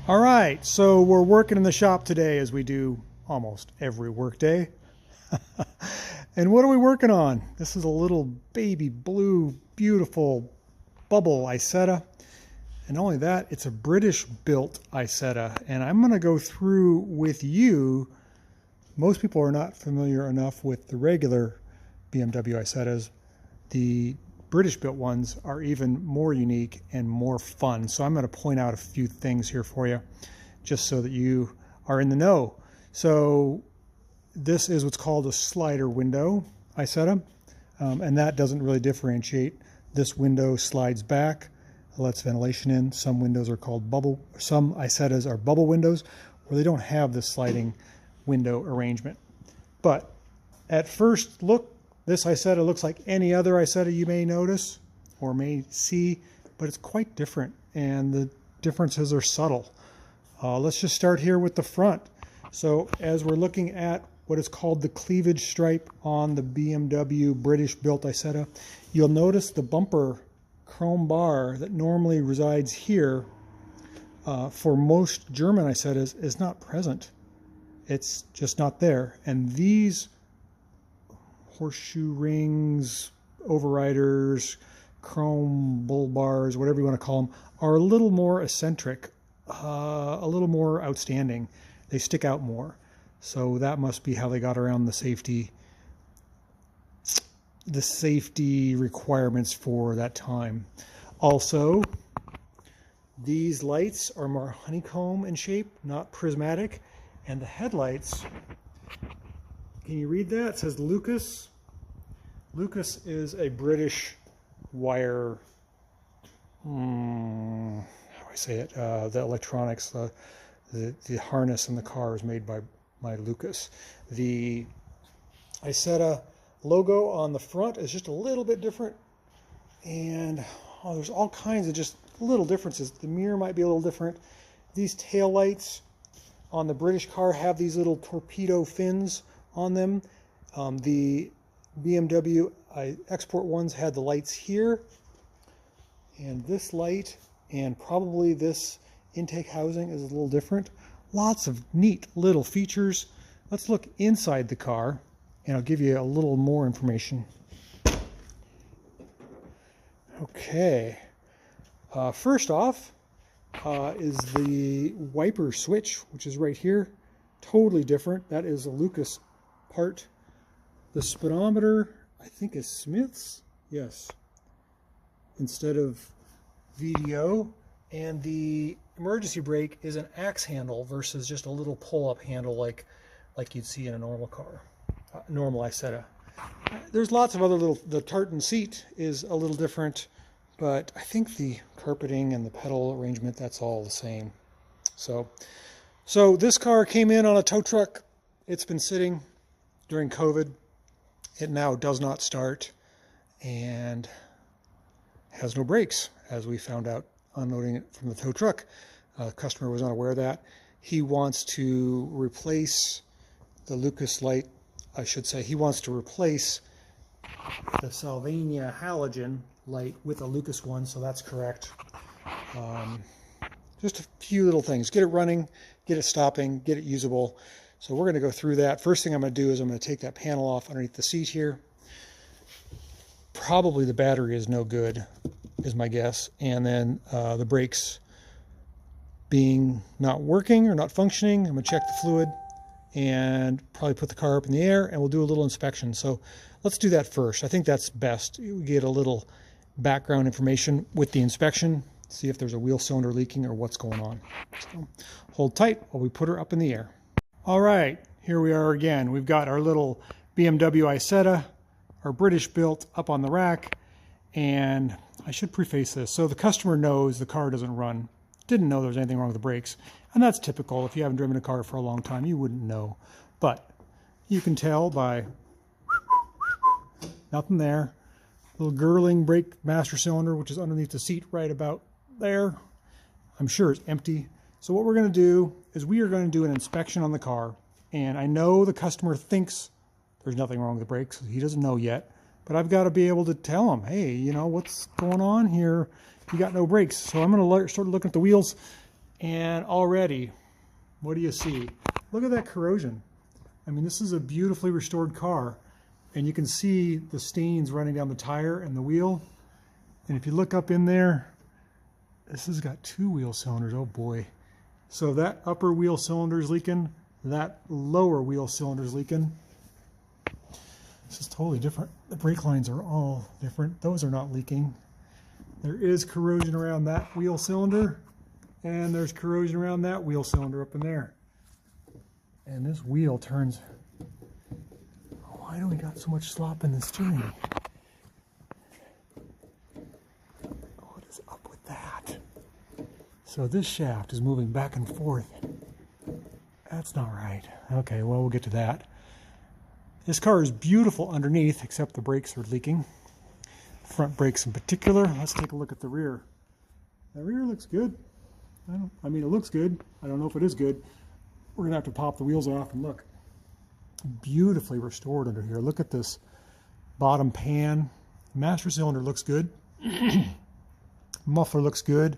All right, so we're working in the shop today as we do almost every work day. And what are we working on? This is a little baby blue, beautiful bubble Isetta. And not only that, it's a British built Isetta. And I'm going to go through with you. Most people are not familiar enough with the regular BMW Isettas. The British built ones are even more unique and more fun. So I'm going to point out a few things here for you just so that you are in the know. So this is what's called a slider window Isetta, and that doesn't really differentiate. This window slides back, lets ventilation in. Some windows are called bubble, some Isettas are bubble windows where they don't have this sliding window arrangement. But at first look, this Isetta looks like any other Isetta you may notice or may see, but it's quite different, and the differences are subtle. Let's just start here with the front. So as we're looking at what is called the cleavage stripe on the BMW British built Isetta, you'll notice the bumper chrome bar that normally resides here for most German Isettas is not present. It's just not there. And these horseshoe rings, overriders, chrome bull bars, whatever you want to call them, are a little more eccentric, a little more outstanding. They stick out more. So that must be how they got around the safety requirements for that time. Also, these lights are more honeycomb in shape, not prismatic. And the headlights, can you read that? It says Lucas. Lucas is a British wire, how do I say it? The electronics, the harness in the car is made by Lucas. The Isetta logo on the front is just a little bit different. And there's all kinds of just little differences. The mirror might be a little different. These tail lights on the British car have these little torpedo fins on them. The BMW export ones had the lights here, and this light and probably this intake housing is a little different. Lots of neat little features. Let's look inside the car and I'll give you a little more information. Okay, first off is the wiper switch, which is right here. Totally different. That is a Lucas part. The speedometer, I think, is Smith's. Yes. Instead of VDO. And the emergency brake is an axe handle versus just a little pull-up handle like you'd see in a normal car, normal Isetta. There's lots of other little. The tartan seat is a little different, but I think the carpeting and the pedal arrangement, that's all the same. So this car came in on a tow truck. It's been sitting during COVID. It now does not start and has no brakes, as we found out unloading it from the tow truck. Customer was not aware of that. He wants to replace the Lucas light. I should say he wants to replace the Sylvania halogen light with a Lucas one, so that's correct. Just a few little things. Get it running, get it stopping, get it usable. So we're going to go through that. First thing I'm going to do is I'm going to take that panel off underneath the seat here. Probably the battery is no good, is my guess. And then the brakes being not working or not functioning, I'm going to check the fluid and probably put the car up in the air, and we'll do a little inspection. So let's do that first. I think that's best. We get a little background information with the inspection, see if there's a wheel cylinder leaking or what's going on. So hold tight while we put her up in the air. All right, here we are again. We've got our little BMW Isetta, our British built, up on the rack. And I should preface this. So the customer knows the car doesn't run. Didn't know there was anything wrong with the brakes. And that's typical. If you haven't driven a car for a long time, you wouldn't know. But you can tell by nothing there. Little gurgling brake master cylinder, which is underneath the seat right about there. I'm sure it's empty. So what we're going to do is we are going to do an inspection on the car. And I know the customer thinks there's nothing wrong with the brakes. He doesn't know yet. But I've got to be able to tell him, hey, you know, what's going on here? You got no brakes. So I'm going to start looking at the wheels And already, what do you see? Look at that corrosion. I mean, this is a beautifully restored car, and you can see the stains running down the tire and the wheel. And if you look up in there, this has got 2 wheel cylinders. Oh boy. So that upper wheel cylinder is leaking, that lower wheel cylinder is leaking. This is totally different. The brake lines are all different. Those are not leaking. There is corrosion around that wheel cylinder, and there's corrosion around that wheel cylinder up in there. And this wheel turns. Why do we got so much slop in the steering? What is up with that? So this shaft is moving back and forth. That's not right. Okay, well, we'll get to that. This car is beautiful underneath, except the brakes are leaking. Front brakes in particular. Let's take a look at the rear. The rear looks good. I mean, it looks good. I don't know if it is good. We're going to have to pop the wheels off and look. Beautifully restored under here. Look at this bottom pan. Master cylinder looks good. Muffler looks good.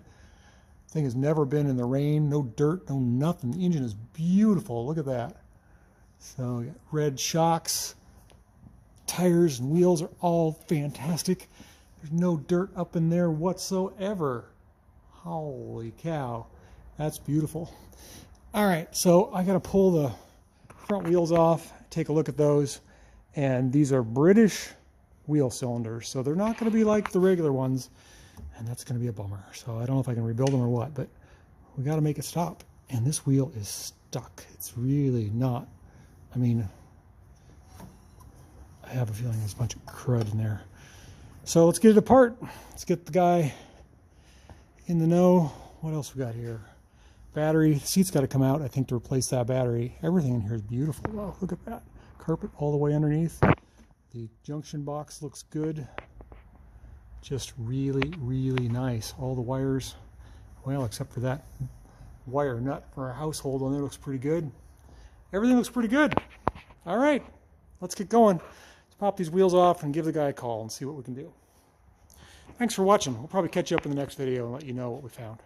Thing has never been in the rain. No dirt, no nothing. The engine is beautiful. Look at that. So we got red shocks. Tires and wheels are all fantastic. There's no dirt up in there whatsoever. Holy cow. That's beautiful. All right, so I got to pull the front wheels off, take a look at those. And these are British wheel cylinders, so they're not going to be like the regular ones. And that's going to be a bummer. So I don't know if I can rebuild them or what, but we got to make it stop. And this wheel is stuck. It's really not. I mean, I have a feeling there's a bunch of crud in there. So let's get it apart. Let's get the guy in the know. What else we got here? Battery. The seat's got to come out, I think, to replace that battery. Everything in here is beautiful. Wow, look at that. Carpet all the way underneath. The junction box looks good. Just really, really nice. All the wires, well, except for that wire nut for our household on there, looks pretty good. Everything looks pretty good. All right, let's get going. Let's pop these wheels off and give the guy a call and see what we can do. Thanks for watching. We'll probably catch you up in the next video and let you know what we found.